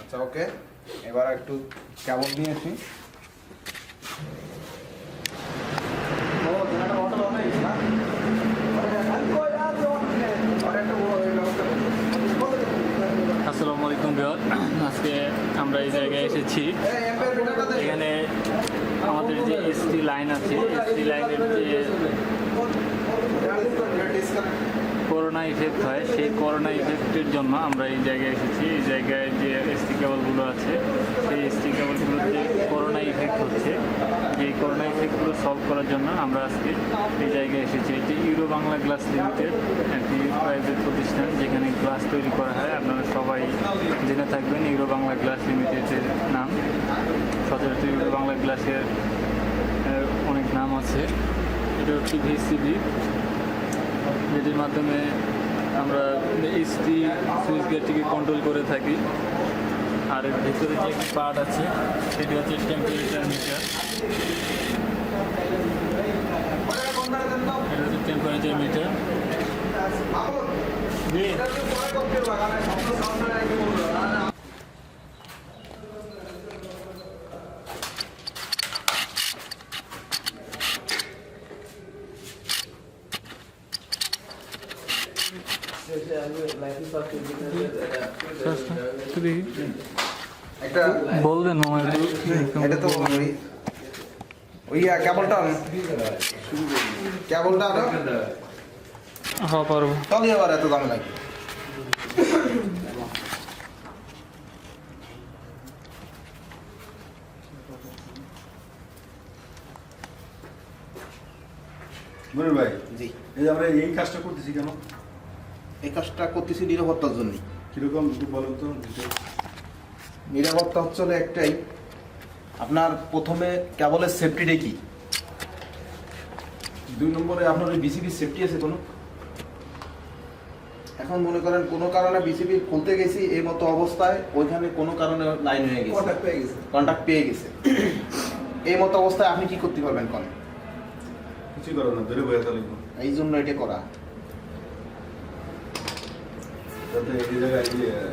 আচ্ছা ওকে, এবার একটু কেমন নিয়েছি। আসসালামু আলাইকুম ভিউয়ার, আজকে আমরা এই জায়গায় এসেছি। এখানে আমাদের যে এসটি লাইন আছে, এসটি লাইনের যে করোনা ইফেক্ট হয়, সেই করোনা ইফেক্টের জন্য আমরা এই জায়গায় এসেছি। এই জায়গায় যে এসটি কেবলগুলো আছে, সেই এসটি কেবলগুলোতে করোনা ইফেক্ট হচ্ছে। এই করোনা ইফেক্টগুলো সলভ করার জন্য আমরা আজকে এই জায়গায় এসেছি। এটি ইউরো বাংলা গ্লাস লিমিটেড, একটি প্রাইভেট প্রতিষ্ঠান যেখানে গ্লাস তৈরি করা হয়। আপনারা সবাই জেনে থাকবেন ইউরো বাংলা গ্লাস লিমিটেডের নাম। সচরাচর ইউরো বাংলা গ্লাসের অনেক নাম আছে। এটা হচ্ছে ভিসিবি, যেটির মাধ্যমে আমরা এসটি সুইচ গেটটিকে কন্ট্রোল করে থাকি। আর এর ভিতরে যে একটি পার্ট আছে সেটি হচ্ছে টেম্পারেচার মিটার। এটা হচ্ছে টেম্পারেচার মিটার। বলবেন এটা তো কেবলটা হ্যাঁ পারবো। তাহলে আবার এত দাম লাগে। মনির ভাই, জি, এই যে আমরা এই কাজটা করতেছি কেন? এই কাজটা করতেছি নিরাপত্তার জন্য। কিরকম একটু বলেন তো। নিরাপত্তা হচ্ছে একটাই, আপনার প্রথমে কেবলের সেফটিটা কি, 2 নম্বরে আপনার ওই বিসিবির সেফটি আছে কোনো। এখন মনে করেন কোনো কারণে বিসিবি খুলতে গেছি, এই মতো অবস্থায় ওইখানে কোনো কারণে লাইন হয়ে গেছে, কন্ট্যাক্ট পেয়ে গেছে। এই মতো অবস্থায় আপনি কি করতে পারবেন কোন? কিছু করো না, ধরে বয়ে তাহলে এই জন্য এটা করা। এই জায়গায়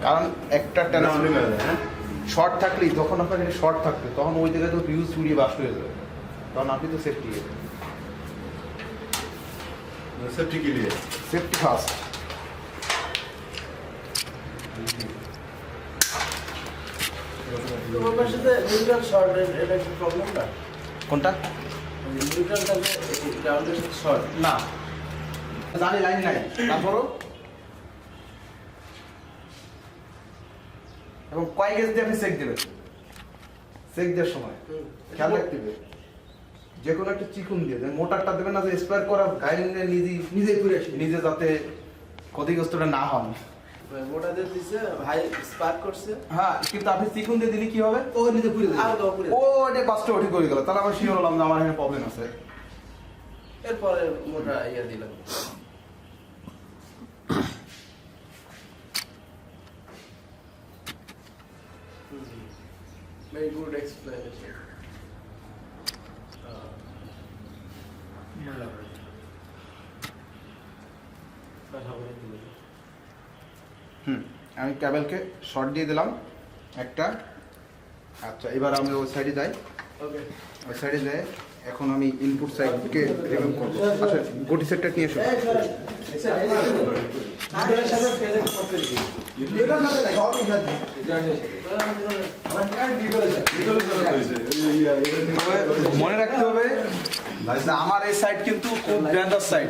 কারণ একটা শর্ট থাকলেই, যখন আপনার এখানে শর্ট থাকবে তখন ওই জায়গায় তো ফিউজ চুরিয়ে বাস্ট হয়ে যাবে, তখন আপনি তো সেফটি সেফটি কি দিয়ে সেফটি ফার্স্ট। কোনটা না জানি, লাইন নাই, তারপরও এবং কয় গেজ দিয়ে আপনি চেক দেবেন। চেক দেওয়ার সময় খেয়াল রাখতে হবে, যে কোনো একটা চিকুন দিয়ে মোটরটা দেবেন না, যে স্পায়ার করা গাড়ি নিজে যাতে ক্ষতিগ্রস্তটা না হন। হ্যাঁ, কিন্তু আপনি চিকুন দিয়ে দিলে কি হবে, ও নিজে পুড়ে যাবে। ও এটা কষ্ট ওঠি করে গেল, তাহলে আমার শিওর হলাম যে আমার এখানে প্রবলেম আছে। এরপরে মোটা ইয়া দিলাম। Very good explanation. আমি কেবলকে শর্ট দিয়ে দিলাম একটা। আচ্ছা, এবার আমি ওই সাইডে যাই। ওকে, ওই সাইডে যাই। এখন আমি ইনপুট সাইডকে রিমুভ করব। আচ্ছা, গটি সেটটা নিয়ে এসো। মনে রাখতে হবে আমার এই সাইড কিন্তু খুব ডেঞ্জার সাইড।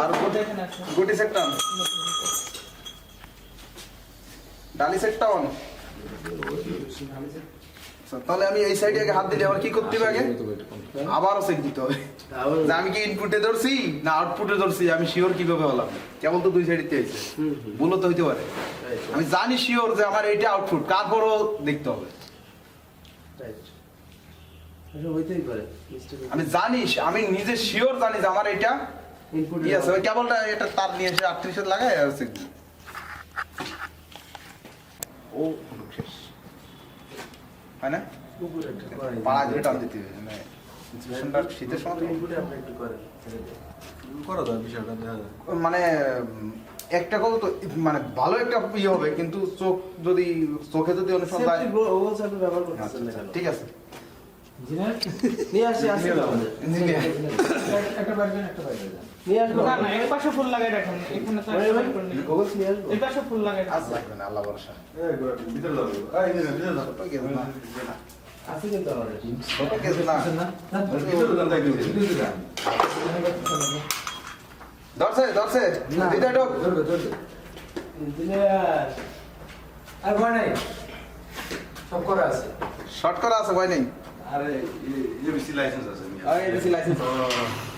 আর গটি সেটটা ডালি সেটটা অন। তাহলে আমি এই সাইডে আগে হাত দিলে আবার কি করতে হবে, আগে আবারও চেক দিতে হবে যে আমি কি ইনপুটে ধরছি না আউটপুটে ধরছি। আমি শিওর কিভাবে হলাম, কেবল তো 2 সাইডে হয়েছে, ভুলও তো হইতে পারে। আমি জানি শিওর যে আমার এইটা আউটপুট, তারপরও দেখতে হবে। আমি জানি, আমি নিজে শিওর জানি যে আমার এটা ইনপুট আছে। ওই কেবলটা এটা তার নিয়ে এসে 38 লাগাই আর চেক দিই। ও শেষ হয় না? উপরে একটা করাই দিন। পাড়া ধরে টান দিতে হবে মানে ইনসুলেশনটা শীতের সময় তো উপরে আপনি একটু করেন, ছেড়ে দেন। করা যায় বিষয়টা দেখা যায়। মানে একটা কথা তো মানে ভালো একটা ইয়ে হবে কিন্তু চোখ যদি চোখে যদি অনুসরণ Safety goggles আপনি ব্যবহার করতেছেন না কেন? ঠিক আছে নিয়ে আসি তো আমাদের। ইঞ্জিনিয়ার একটা পারবেন একটা পারবেন নিয়ে আসবো। না না এক পাশে ফুল লাগাই রাখেন এখানে তো ভাই, একটা ভাই, পারবেন না। goggles নিয়ে আসবো। এই পাশে ফুল লাগাই রাখেন লাগবে না আল্লাহ ভরসা এই গোড়া, ভিতরে যাবো। এই যে, ভিতরে যাবো। ছোট গেছে না আছে কিন্তু আমাদের team। ছোট গেছে না ভিতরে যান, তাই দিয়েছি। ধরছে ধরছে দিদা ঢোক Engineer, আর ভয় নাই সব করা আছে শর্ট করা আছে ভয় নেই আরে, ABC লাইসেন্স আছে। এবিসি লাইসেন্স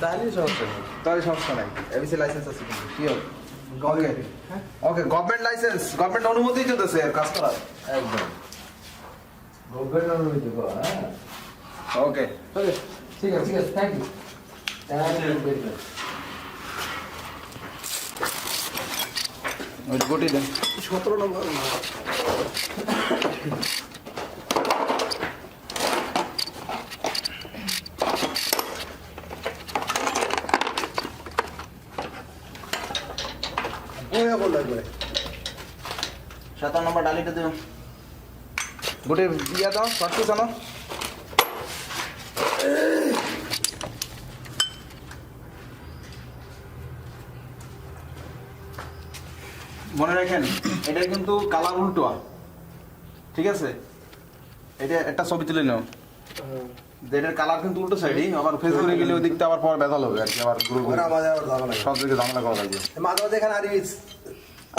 তাহলে সমস্যা নেই। তাহলে সমস্যা নাই এবিসি লাইসেন্স আছে কিন্তু শিওর ওকে ওকে গভর্নমেন্ট লাইসেন্স গভর্নমেন্ট অনুমতি দিতেছে আর কাজ করার একদম। গভর্নমেন্ট অনুমতি দেবো, হ্যাঁ। ওকে ওকে ঠিক আছে থ্যাংক ইউ ওই গোটি দেন 17 নম্বর। ওয়া বল লাগবে। 57 নম্বর ডালিটা দিও গোটে ইয়া দাও শর্ট পিস আনো মনে রাখেন এটা কিন্তু কালার উল্টো ঠিক আছে এটা একটা ছবি তুলে নাও এটার কালার কিন্তু উল্টো সাইডই আবার ফেস করে গেলে ওই দিকটা আবার পর ব্যথাল হবে আর কি আবার গ্রুপ সব দিকে ঝামেলা করা লাগবে মাঝে মাঝে এখানে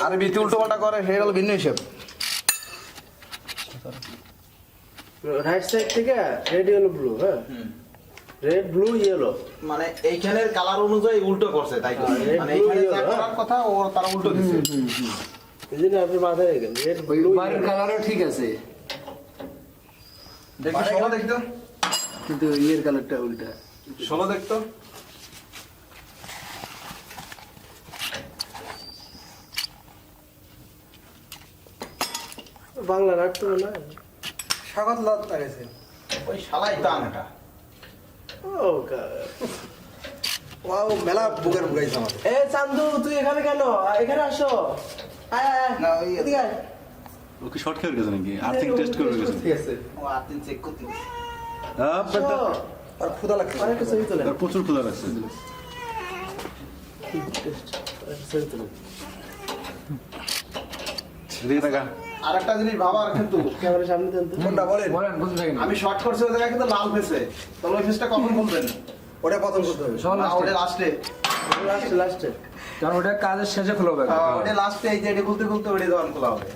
আর বিতি উল্টো পাল্টা করে সেটা হলো ভিন্ন হিসেব রাইট সাইড থেকে রেড ইয়েলো ব্লু, হ্যাঁ, রেড ব্লু ইয়েলো। মানে এইখানের কালার অনুযায়ী উল্টো করছে তাই তো red, মানে blue, এইখানে যা yellow, করার কথা ও তারা উল্টো দিছে এই জন্য আপনি মাথায় রেখেন রেড ব্লু বাড়ির কালারও ঠিক আছে দেখি ষোলো দেখতো কিন্তু ইয়ের কালারটা উল্টা ষোলো দেখতো বাংলা রাখ তো না। স্বাগত লাগ লাগাইছে ওই শালাই তো আনাটা ও ওয়াও মেলা বুকের বুকাইছে আমার এ চান্দু তুই এখানে কেন? এখানে আসো। আয় আয় না, ওই এদিকে আয়। ওকে শর্ট খেয়ে গেছে নাকি? আর্থিং টেস্ট করে গেছে। ঠিক আছে। ও আতিন চেক করতে গেছে আসো। আর ক্ষুধা লাগছে অনেক কিছু ছবি তোলেন। আর প্রচুর ক্ষুধা লাগছে। ছবি তোলেন। এদিকে তাকা। আর একটা জিনিস ভাবার কিন্তু ক্যামেরার সামনে দেন তো। কোনটা বলেন বলেন বুঝতে থাকেন আমি শর্ট করছি ওই জায়গায় কিন্তু লাল ফেসে তাহলে ওই ফেসটা কখন বলবেন ওটা প্রথম করতে হবে সব না, last এ। ওটা লাস্টে লাস্টে লাস্টে। কারণ ওটা কাজের শেষে খোলা হবে ওটা লাস্টে এই যে এটা খুলতে খুলতে ওটা যখন খোলা হবে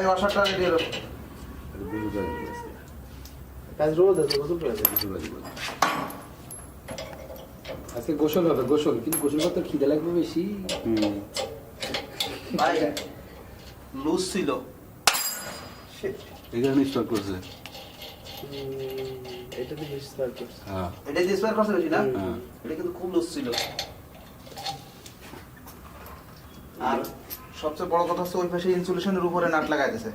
এই ওয়াশারটা রেডি হলো কাজ রোদ আছে গোসল করে আছে। আজকে গোসল হবে গোসল কিন্তু গোসল করতে খিদে লাগবে বেশি ভাই লুজ ছিল এখানে স্টক করছে। এটা দিয়ে বেশি স্মার্ট করছে। হ্যাঁ। এটা যে স্পেয়ার করছে বেশি না হ্যাঁ। এটা কিন্তু খুব লুজ ছিল আর সবচেয়ে বড় কথা হচ্ছে ওই পাশে ইনসুলেশনের উপরে নাট লাগাই দিয়েছে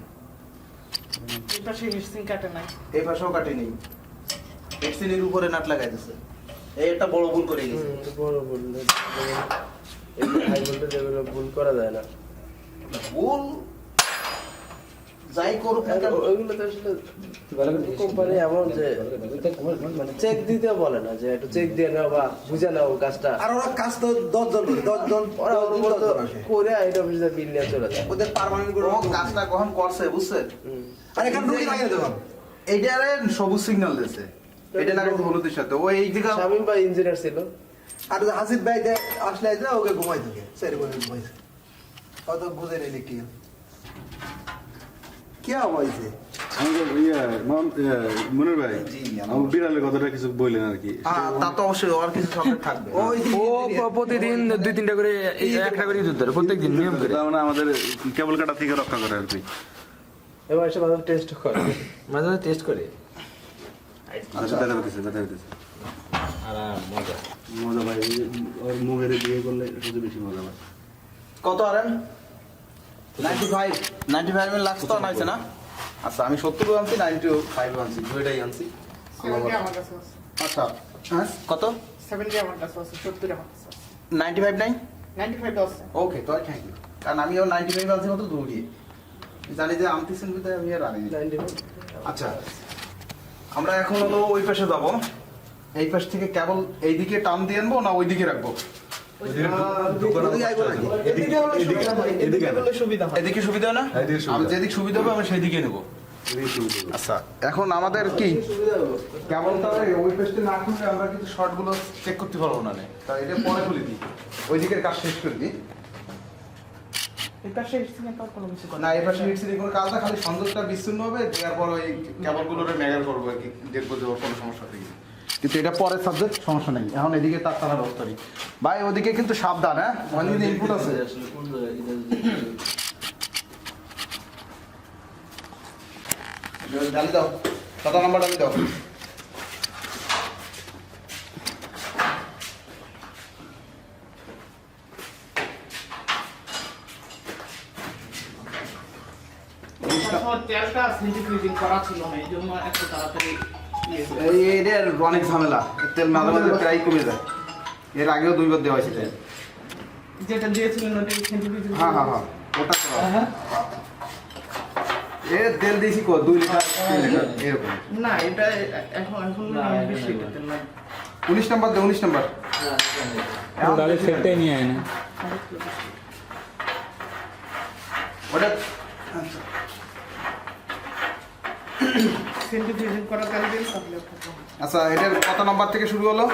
এই পাশে হিটসিং কাটে নাই এই পাশেও কাটেনি এক্সিনের উপরে নাট লাগাই দিয়েছে এই একটা বড় ভুল করে গেছে বড় ভুল। এই হাই ভোল্টেজ এগুলো ভুল করা যায় না। ভুল যাই করুক না কেন, ওইগুলো তো আসলে কোম্পানি এমন যে মানে চেক দিতে বলে না যে একটু চেক দিয়ে নাও বা বুঝে নাও কাজটা। আর ওরা কাজ তো 10 জন ওরা ওর উপর তো করে এটা অফিসে বিল নিয়ে চলে যায়। ওদের পার্মানেন্ট করে কাজটা কখন করছে বুঝছেন আর এখানে রুগী লাগে দেখুন এইটারে সবুজ সিগন্যাল দিয়েছে এটা লাগাইছে হলুদের সাথে ও এই দিকে শামিম ভাই ইঞ্জিনিয়ার ছিল। আর হাসিফ ভাই আসলে ওকে ঘুমাই থাকে সেরে বলে ঘুমাইছে অত বুঝে নেই ইলেকট্রিক্যাল কে হয়েছে আমাদের মনির ভাই জি, আমার বিড়ালের কথাটা কিছু বললেন আর কি। তা তো অবশ্যই আর কিছু সঙ্গে থাকবে ওই ও প্রতিদিন 2-3টা করে একটা করে ইঁদুর ধরে প্রত্যেকদিন নিয়ম করে তার মানে আমাদের কেবল কাটা থেকে রক্ষা করে আর কি। এবার এসে ভালো টেস্ট করে। মাঝে মাঝে টেস্ট করে আচ্ছা, ব্যথা হইতেছে। মজা ভাই ওর মুখের বিয়ে করলে সবচেয়ে বেশি মজা ভাই কত আরেন 95 লাখ তো আনাইছে না আচ্ছা আমি 70 আনছি 95 আনছি দুইটাই আনছি আচ্ছা হ্যাঁ কত 95 নাই ওকে তো থ্যাংক ইউ কারণ আমি ও 95 আনছি কত দৌড়িয়ে জানি যে আনতেছেন বিধায় আমি আর আনি আচ্ছা আমরা এখন হলো ওই পাশে যাব এই পাশ থেকে কেবল এইদিকে টান দিয়ে আনবো না ওইদিকে রাখবো এদিকে সুবিধা না আমি যেদিকে সুবিধা হবে আমি সেই দিকে নেবো আচ্ছা এখন আমাদের কি কেবল তাহলে ওই পেজটা না খুললে আমরা কিন্তু শর্ট গুলো চেক করতে পারবো না তাই এটা পরে খুলে দিই ওই দিকের কাজ শেষ করে দিই না এই পাশে হিটসিং কোনো কাজ না খালি সংযোগটা বিচ্ছিন্ন হবে দেওয়ার পর ওই কেবল গুলোরে মেগার করবো আর কি দেখবো যে ওর কোনো সমস্যা নেই কিন্তু এটা পরের সাবজেক্ট সমস্যা নেই এখন এদিকে তার টানার ব্যবস্থা নেই ভাই ওদিকে কিন্তু সাবধান হ্যাঁ অনেক ইনপুট আছে ডালি দাও 7 নাম্বার ডালি দাও এর অনেক ঝামেলা তেল মাঝে মাঝে প্রায় কমে যায় এর আগেও 2 বার দেওয়া হয়েছে তেল যেটা দিয়েছিলেন ওটা হ্যাঁ ওটা এর তেল দিয়েছি 2 লিটার 3 লিটার এরকম না এটা এখন বেশি তেল না 19 নাম্বার দে 19 নাম্বার তাহলে সেটাই নিয়ে আয় না ওটা সেন্টিফিকেশন করা তেল দিন তাহলে আচ্ছা এটার কত নাম্বার থেকে শুরু হলো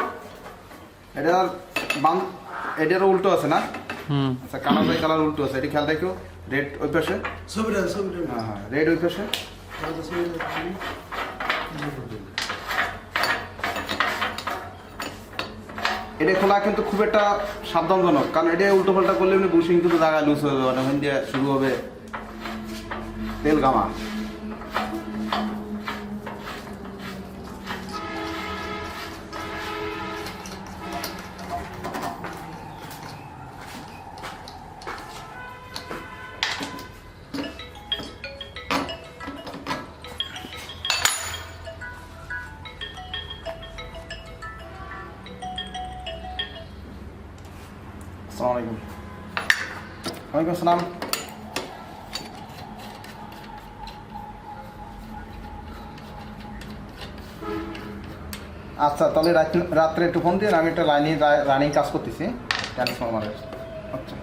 এটার বাম এটার উল্টো আছে না আচ্ছা কালার বাই কালার উল্টো আছে এটা খেয়াল রাখো রেড ওই পাশে হ্যাঁ রেড ওই পাশে এটা খোলা কিন্তু খুব একটা সাবধানজনক কারণ এটা উল্টো পাল্টা করলে এমনি বুশিং কিন্তু জায়গায় লুজ হয়ে যাবে ওখান দিয়ে শুরু হবে তেল গামা আসসালামু আলাইকুম ওয়ালাইকুম আসসালাম আচ্ছা তাহলে রাত্রে একটু ফোন দিন আমি একটা রানিং কাজ করতেছি ট্রান্সফরমারের আচ্ছা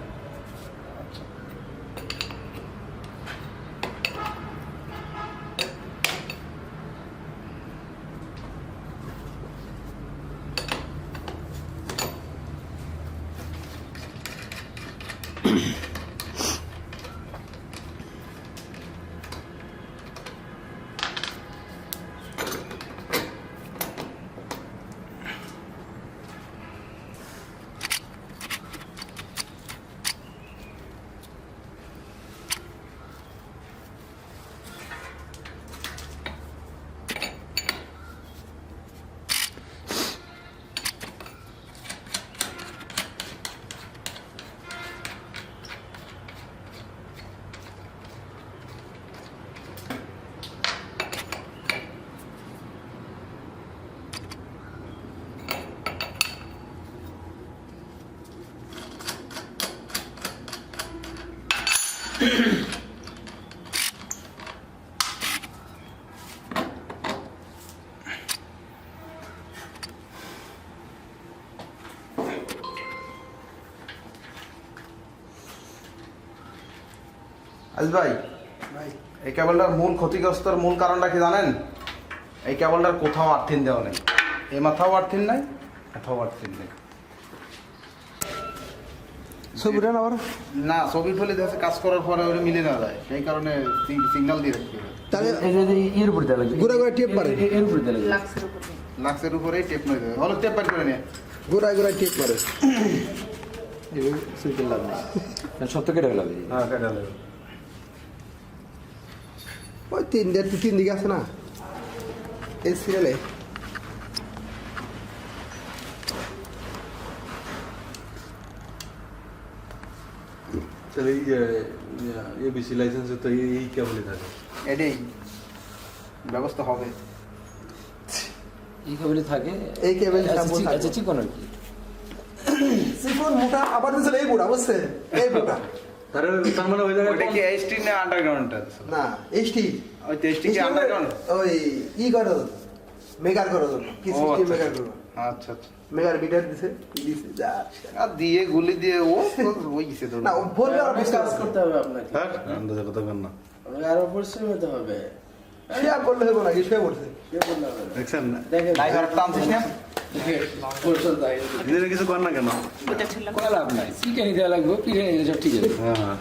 ভাই এই কেবলটার মূল ক্ষতিগ্রস্তর মূল কারণটা কি জানেন এই কেবলটার কোথাও আর্থিন দেওয়া নেই এই মাথাও আর্থিন নাই কোথাও আর্থিন নেই ছবিটা না আবার না ছবি ফেলে দেখে কাজ করার পরে ওটা মিলে না যায় সেই কারণে সিগন্যাল দিয়ে রাখতে হবে তাহলে এর উপরে দেওয়া লাগবে ঘুরা ঘুরা টেপ পারে এর উপরে দেওয়া লাগবে লাক্সের উপর লাক্সের উপরেই টেপ নয় দেবে হলো টেপ পার করে নিয়ে ঘুরা ঘুরা টেপ পারে সুইকেল লাভ নেই সব তো কেটে ফেলা হ্যাঁ কেটে নেবে ওই তিন দিকে আছে না এই সিরিয়ালে তাহলে এবিসি লাইসেন্সে তো এই কেবলই থাকে। এটাই ব্যবস্থা হবে। এই খবরে থাকে এই কেবল আচ্ছা চিকন আর কি সিফোন মোটা আবার দিছিল এই বুড়া বুঝছেন, এই বুড়া তার মানে ওই জায়গায় ওটা কি এসটি না আন্ডারগ্রাউন্ড? না এইচটি ওই তো এসটি কি আন্ডারগ্রাউন্ড? ওই ই করে দাও মেগার করে দাও কি ও, সিস্টেম আচ্ছা, মেগার করো আচ্ছা আচ্ছা। মেগার বিটার দিছে দিছে যা আর দিয়ে গুলি দিয়ে ও ওই গেছে তো না ও বলবে আর অনেক কাজ কাজ করতে হবে আপনাকে, হ্যাঁ আন্দাজে কথা কর না। আমাকে আরো পরিশ্রম হতে হবে। শেয়ার করলে হবে নাকি শুয়ে পড়ছে সে বললে হবে না। দেখছেন না দেখেন ড্রাইভার টানছিস না? পরিশ্রম তাই। নিজেরা কিছু কর না কেন? ওটা ছিল কোনো লাভ নাই চিকেন দেওয়া লাগবে পিঠে নিলে সব ঠিক আছে হ্যাঁ হ্যাঁ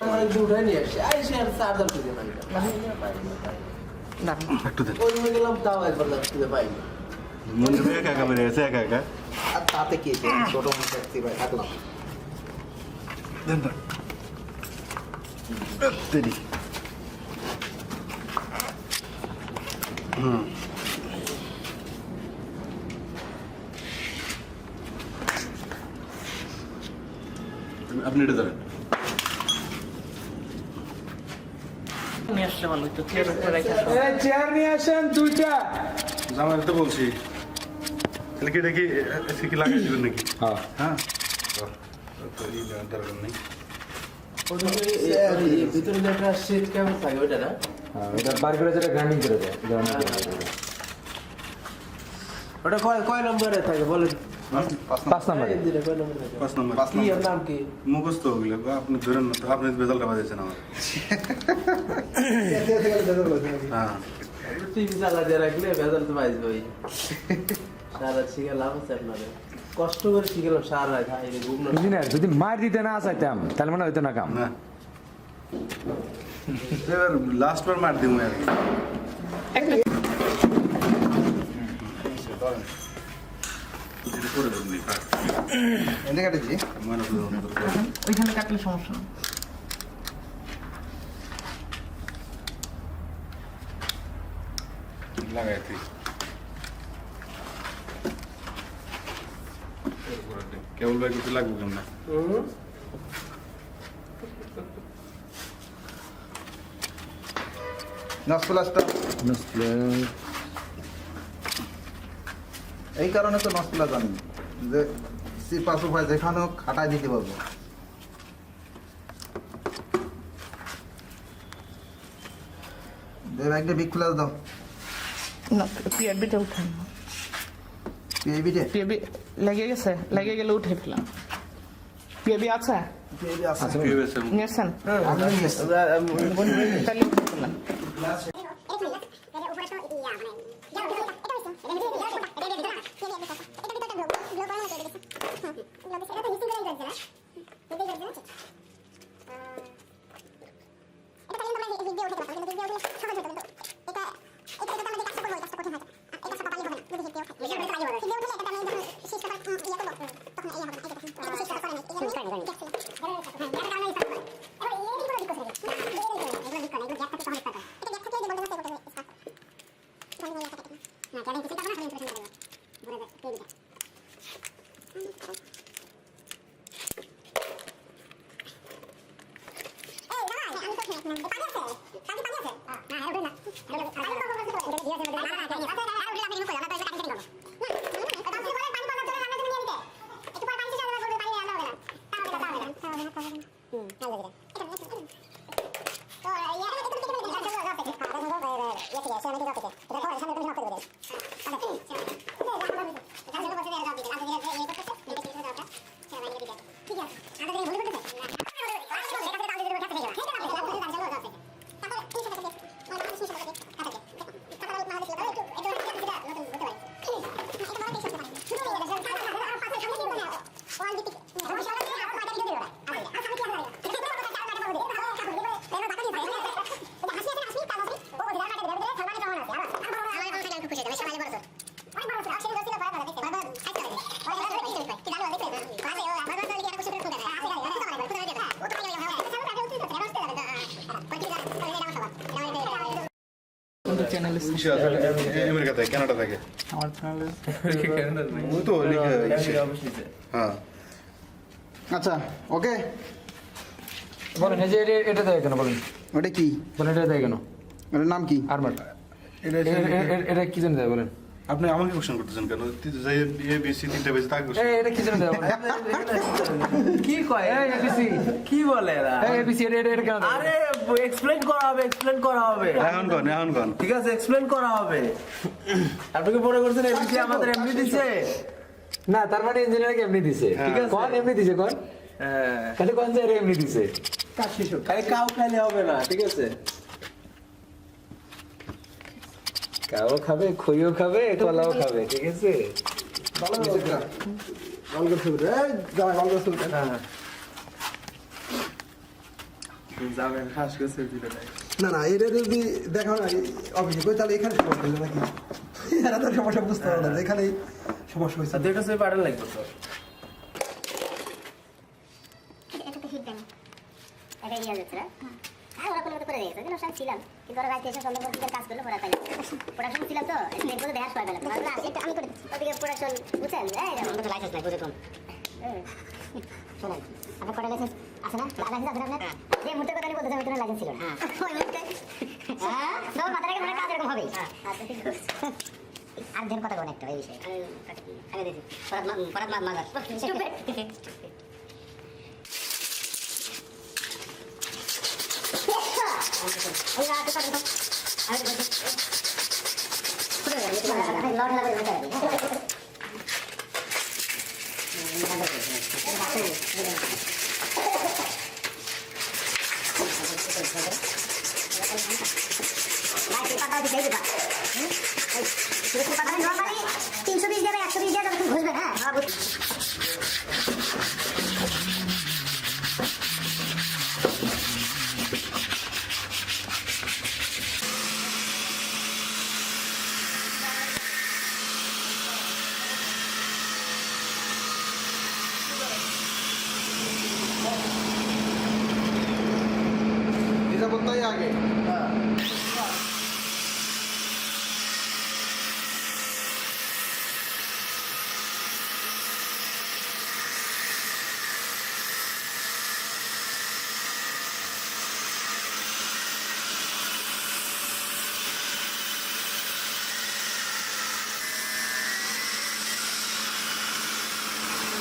আমার একটু উঠাই নিয়ে আসছি, আইসি আর চার্জার খুঁজে পাই না। একটু দেন ওই রুমে গেলাম তাও একবার খুঁজে পাই না। মন্দির থেকে একা একা বেরিয়ে গেছে একা একা আর তাতে কি ছোট মোটো দেখতে পাই থাকলাম দেন না দেরি হুম আপনি এটা ধরেন নিয়ে আসলে ভালো হতো, চেয়ারের উপর রেখে আসো। চেয়ার নিয়ে আসেন দুইটা জামাই তো বলছি তাহলে কি এটা কি এসে কি লাগাই দিবেন নাকি হ্যাঁ হ্যাঁ তো এই দরকার নেই ওদিকে ভিতরে যে একটা শীত কেমন থাকে ওইটা না, এটা বার করে যেটা গ্রাইন্ডিং করে দেয় ওটা কয় নম্বরে থাকে বলেন? 5 নম্বরে এই দিনে কয় নম্বরে থাকে? 5 নম্বর কি ওর নাম কি? মুখস্থ ওগুলো আপনি ধরেন না তো আপনি বেজালটা বাজাইছেন আমার এতে গেলে বেজার হয়েছে নাকি হ্যাঁ টিভি চালা দিয়ে রাখলে ভেজাল তো পাইবে ওই। সারা শিখে লাভ আছে আপনাদের, কষ্ট করে শিখলাম সারা রাত হাই রে ঘুম না। ইঞ্জিনিয়ার যদি মার দিতে না চাইতাম তাহলে মনে হইতো না কাম না এবার লাস্ট বার মার দিমু আর কি এটা করে দেন নি কাট এনে কাটেছি মানে ওইখানে কাটলে সমস্যা নেই। লাগাই তুই কেবল ভাই কিছু লাগবে কেমন না নসপ্লাসটা এই কারণে তো নসপ্লাস আনি যে সিপা সুপা যেখানেও খাটাই দিতে পারবো। একটা বিগ প্লাস দাও না, পিআরবিটা উঠান না। পিএবিটে পিআরবি লেগে গেছে, লেগে গেলে উঠে ফেলাম। পিআরবি আছে? পিএবি আছে কি হয়েছে নিয়েছেন? আমি নিয়ে এসেছি। তাহলে উঠে ফেলাম। এটা চ্যানেল আমেরিকা থেকে কানাডা থেকে আমার চ্যানেল ও তো হ্যাঁ আচ্ছা ওকে বলেন এই যে এটা দেয় কেন বলেন ওটা কি বলেন এটা দেয় কেন ওটার নাম কি আর্মার এটা এটা কি জন্য দেয় বলেন আপনি আমাকে কোশ্চেন করতেছেন কেন যে এ বি সি তিনটা বেশি তাকে এটা কি জন্য দেয় বলেন কি কয় এবিসি কি বলে এরা এবিসি এটা কেন দেয় আরে এক্সপ্লেন করা হবে এখন কন ঠিক আছে এক্সপ্লেন করা হবে আপনি কি মনে করছেন এবিসি আমাদের এমনি দিছে না তার মানে ইঞ্জিনিয়ার এমনি দিছে ঠিক আছে কোন এমনি দিছে কোন খালি কোন যে এমনি দিছে খালি কাউ খাইলে হবে না ঠিক আছে কাও খাবে খইও খাবে কলাও খাবে ঠিক আছে যাবেন খাস করে ভিডিওটা না না এটা যদি দেখাও না অফিসে কই তাহলে এখানে সমস্যা হইলো নাকি এরা তো সমস্যা বুঝতে পারো না এখানেই সমস্যা হয়েছে দুটো সে পাঠান লাগবে তো এটা তো হিট দেন এটা ইয়া যাচ্ছে না হ্যাঁ ওরা কোনো মতো করে দিয়েছে কিন্তু ছিলাম কিন্তু ওরা রাইতে এসে সন্ধ্যা পর্যন্ত কাজ করলো ওরা তাই প্রোডাকশন ছিল তো এর মধ্যে দেখা পাবে না আমরা এটা আমি করে দিচ্ছি ওদিকে প্রোডাকশন বুঝছেন এই আমাদের তো লাইসেন্স নাই বুঝে কম শোনেন আপনার কটা লাইসেন্স আছে না লাইসেন্স আছে না আপনার যে মুহূর্তে কথা বলতে যাবে তোমার লাইসেন্স ছিল না ওই মুহূর্তে হ্যাঁ তোমার মাথায় রেখে মনে কাজ এরকম হবেই আচ্ছা ঠিক আছে আর দেন কথা কোন একটা এই বিষয়ে আমি দেখি পরাত মাগার স্টুপিড তিনশো 20 যাবে 120 যাবে তুমি বুঝবে হ্যাঁ নিরাপত্তাই আগে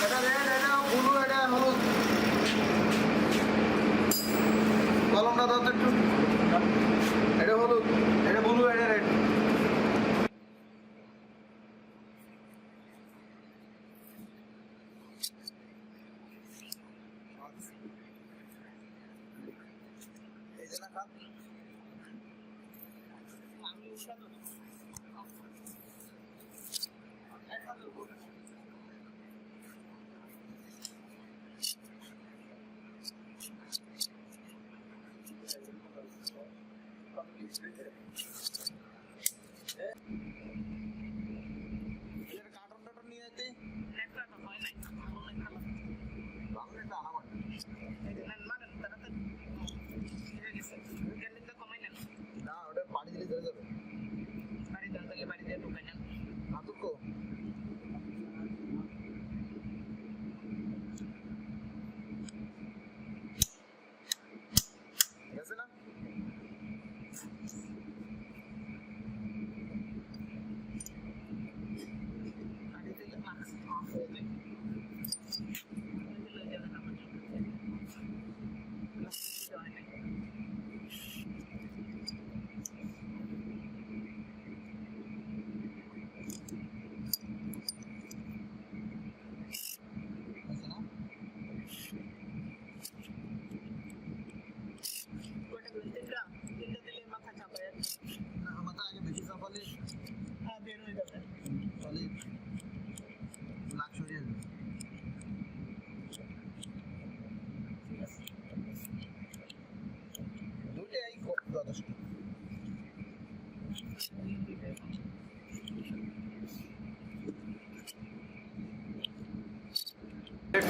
এটা রেড এটা ব্লু এটা হলুদ কলমটা দাও তো একটু এটা হলুদ এটা ব্লু এটা রেড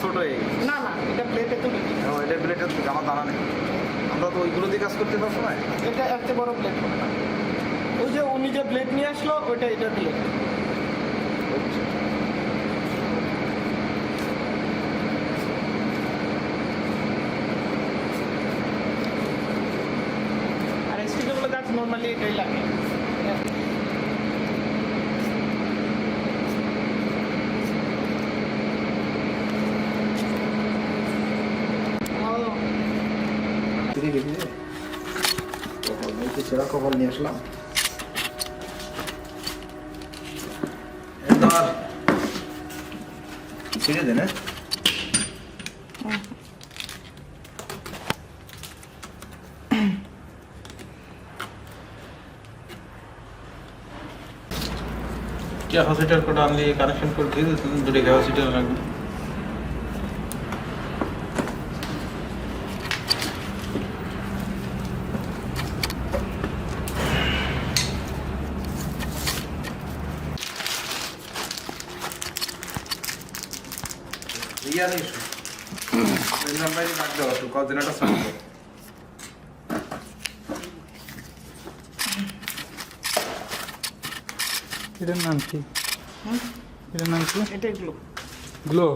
ছোট হয়ে গেছে। না না, এটা প্লেটে তুলে দিই। এটা প্লেটের আমার জানা নেই, আমরা তো ওইগুলো দিয়ে কাজ করতে সব সময়। এটা এত বড় প্লেট হবে না। ওই যে উনি যে প্লেট নিয়ে আসলো ওইটা এটা প্লেট। আর স্টিকারগুলো গাছ নর্মালি এটাই লাগে। সেরা কপাল নিয়ে আসলাম। ছিঁড়ে দেন। कैपेसिटर को डाल लिए कनेक्शन को दे देते हैं, दूसरे कैपेसिटर लग রিয়া নেই নাম্বার রাখ দাও একটু কদিন একটা সামনে এটার নাম কি? এটার নাম কি? এটাই গ্লো। গ্লো।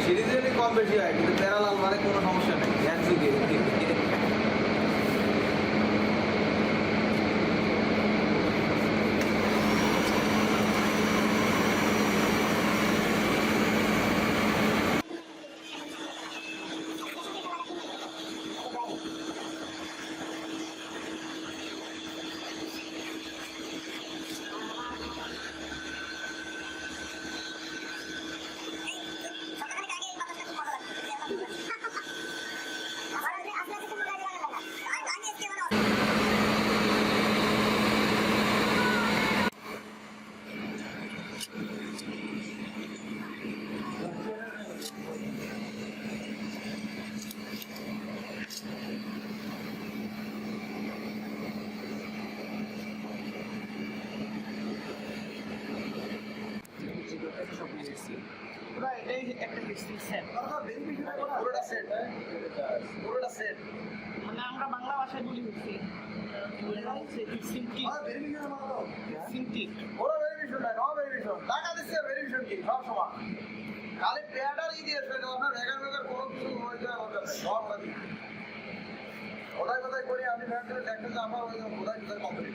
সিরিজের কম বেশি হয় কিন্তু প্যারালাল মানে কোনো সমস্যা নেই এক যুগে স্টিল সেট। পুরোটা সেট, পুরোটা সেট। মানে আমরা বাংলা ভাষায় বলি হচ্ছে সিমটি সিমটি ওরা ভেরিফিকেশন নাই, নো ভেরিফিকেশন। টাকা দিচ্ছে ভেরিফিকেশন কি সব সময়। খালি পেয়াটার দিয়েছে, আপনার ভেগার ভেগার কোনো কিছু হয়ে যায় আমাদের সব বাকি। ওটাই কোথায় করি আমি ভ্যান্ডেলে দেখতে যে আমার ওই কোথায় কোথায় কমপ্লিট।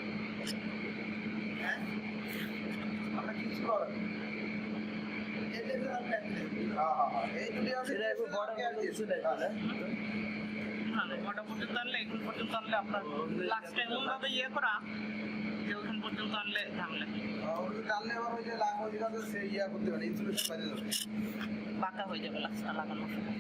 হ্যাঁ, আমরা কিছু করেন। হ্যাঁ, এই দুটি আছে ওটা পর্যন্ত আনলে এখন পর্যন্ত আনলে আপনার লাস্ট টাইম ভাবে ইয়ে করা যে ওখান পর্যন্ত আনলে ঝামেলা টানলে আবার ওই যে লাগ ওই জায়গাতে সে ইয়া করতে পারে, ইনসুলেশন বাইরে যাবে। বাঁকা হয়ে যাবে লাস্টটা লাগানোর সময়।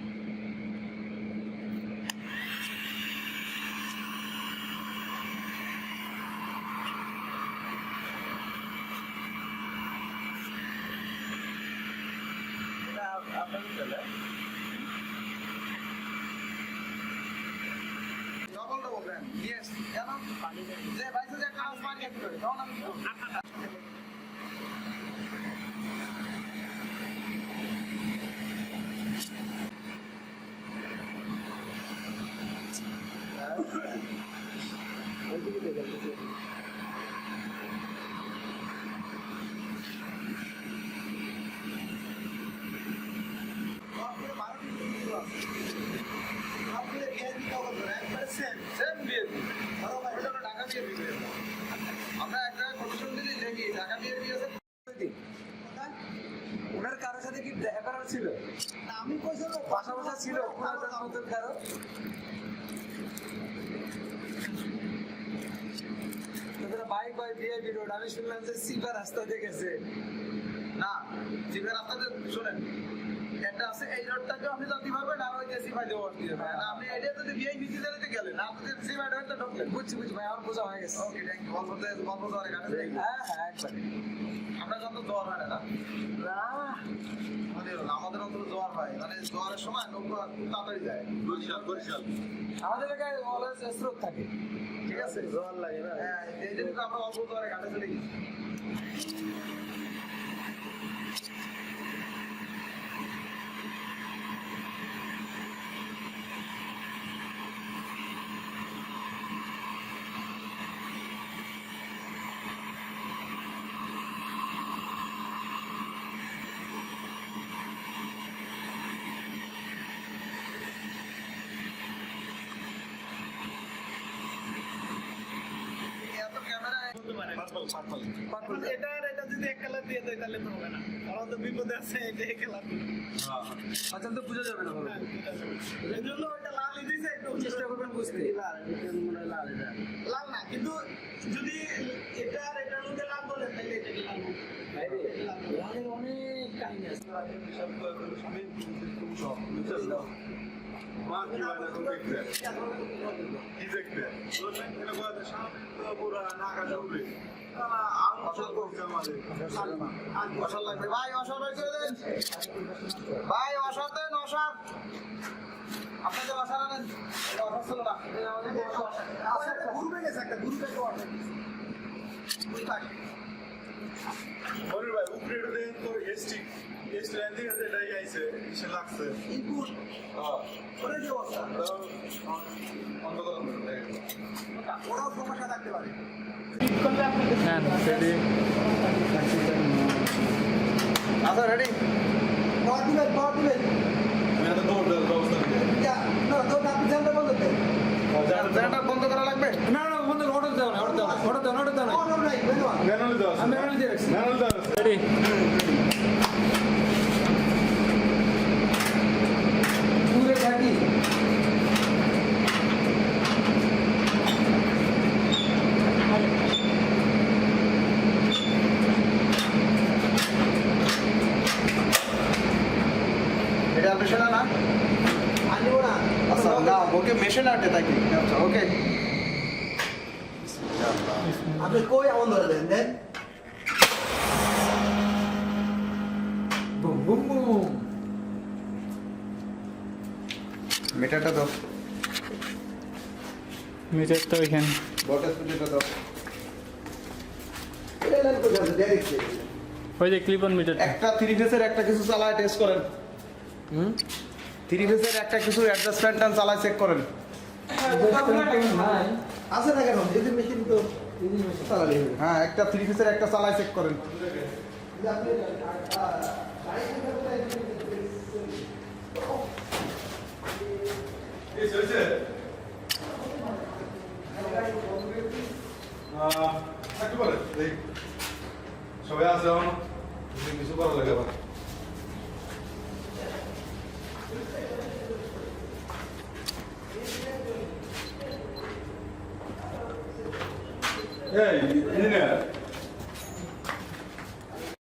এটা আপনাদের চলে ডবলটা বলবেন ইয়েস কেন যে ভাইসে যে কাজ মারিয়ে দিবে তখন আমি আমরা এক জায়গায় কোটেশন দিলি দেখি ঢাকা দিয়ে দিয়েছে। ওনার কারোর সাথে কি দেখা করার ছিল? আমি কইছি পাশাপাশি ছিল পুরাতন নতুন কারো? বাইক বাই ভিআইপি রোড, আমি শুনলাম যে সিপা রাস্তা দিয়ে গেছে। না জিপের রাস্তাতে শোনেন একটা আছে এই রোডটাকে আপনি জানতে পারবেন আর ওই দেশি ভাই দেওয়া আসতে হবে না আপনি আইডিয়া যদি বিআই ভিসি দিতে গেলেন না আপনি দেশি ভাই হয়তো ঢুকলেন। বুঝছি ভাই, আমার বোঝা হয়ে গেছে। Okay thank you. গল্প তো অনেক আছে। হ্যাঁ একবারে। আমরা যত জোয়ার হয় না আমাদের অন্তত জোয়ার হয়, মানে জোয়ারের সময় নৌকা খুব তাড়াতাড়ি যায়। আমাদের এলাকায় অলওয়েজ স্রোত থাকে। ঠিক আছে, জোয়ার লাগে না। হ্যাঁ, এই জন্য আমরা অল্প জোয়ারে ঘাটে চলে গেছি। এত ক্যামেরা এটা যদি এক কালার দিয়ে দেয় তাহলে তো হবে না, কারণ তো বিপদে আছে এটা এক কালার। আচ্ছা তো বোঝা যাবে না। এই জন্য ওইটা লাল দিয়েছে, একটু চেষ্টা করবেন বুঝতে। লাল না, কিন্তু যদি এটা আর এটার মধ্যে লাল বলে তাহলে এটা কি লাল হবে? লালের অনেক কাহিনী আছে। অসার লাগবে ভাই, অসার ভাই করে দেন ভাই, অসার দেন অসার। আপনাদের অসার আনেন, অসার ছিল না ঘুরবে গেছে একটা ঘুরবে ভাই উপরে দেন তো এসটি ল্যান্ডিং আছে, এটাই আইছে এসে লাগছে ইনপুট করে যে অবস্থা ওরাও সমস্যা থাকতে পারে। হ্যাঁ সেটি আচ্ছা রেডি, পাওয়ার দিবেন আমি এত দৌড় দেওয়ার ব্যবস্থা করি না তো আপনি জানতে বলতে জেনারেটর বন্ধ করা লাগবে। না বন্ধু, অর্ডার দাও না, অর্ডার দাও না, অর্ডার দাও না, অর্ডার দাও না। অর্ডার নাই ধন্যবাদ। ম্যানুয়ালি দেওয়া আছে, আমি ম্যানুয়ালি দিয়ে রাখছি। ম্যানুয়ালি দেওয়া আছে। রেডি। দূরে থাকি এটা মেশিন না আনিব না। আচ্ছা না ওকে মেশিন আটে থাকি। আচ্ছা ওকে আপনি কই আমন ধরে দেন দেন বুম বুম বুম। মিটারটা দাও, মিটার তো ওইখানে। ভোল্টেজ মিটারটা দাও। এটা লাইন কই আছে ডাইরেক্ট ওই যে ক্লিপ অন মিটার। একটা 3 ফেজের একটা কিছু চালায় টেস্ট করেন। থ্রি ফেসের একটা কিছু অ্যাডজাস্টমেন্ট চালাই চেক করেন। নাই আছে না কেন যদি মেশিন তো চালালেই হবে। হ্যাঁ, একটা থ্রি ফেসের একটা চালাই চেক করেন। সবাই আছে এখন কিছু করা লাগে আবার এই ইঞ্জিনিয়ার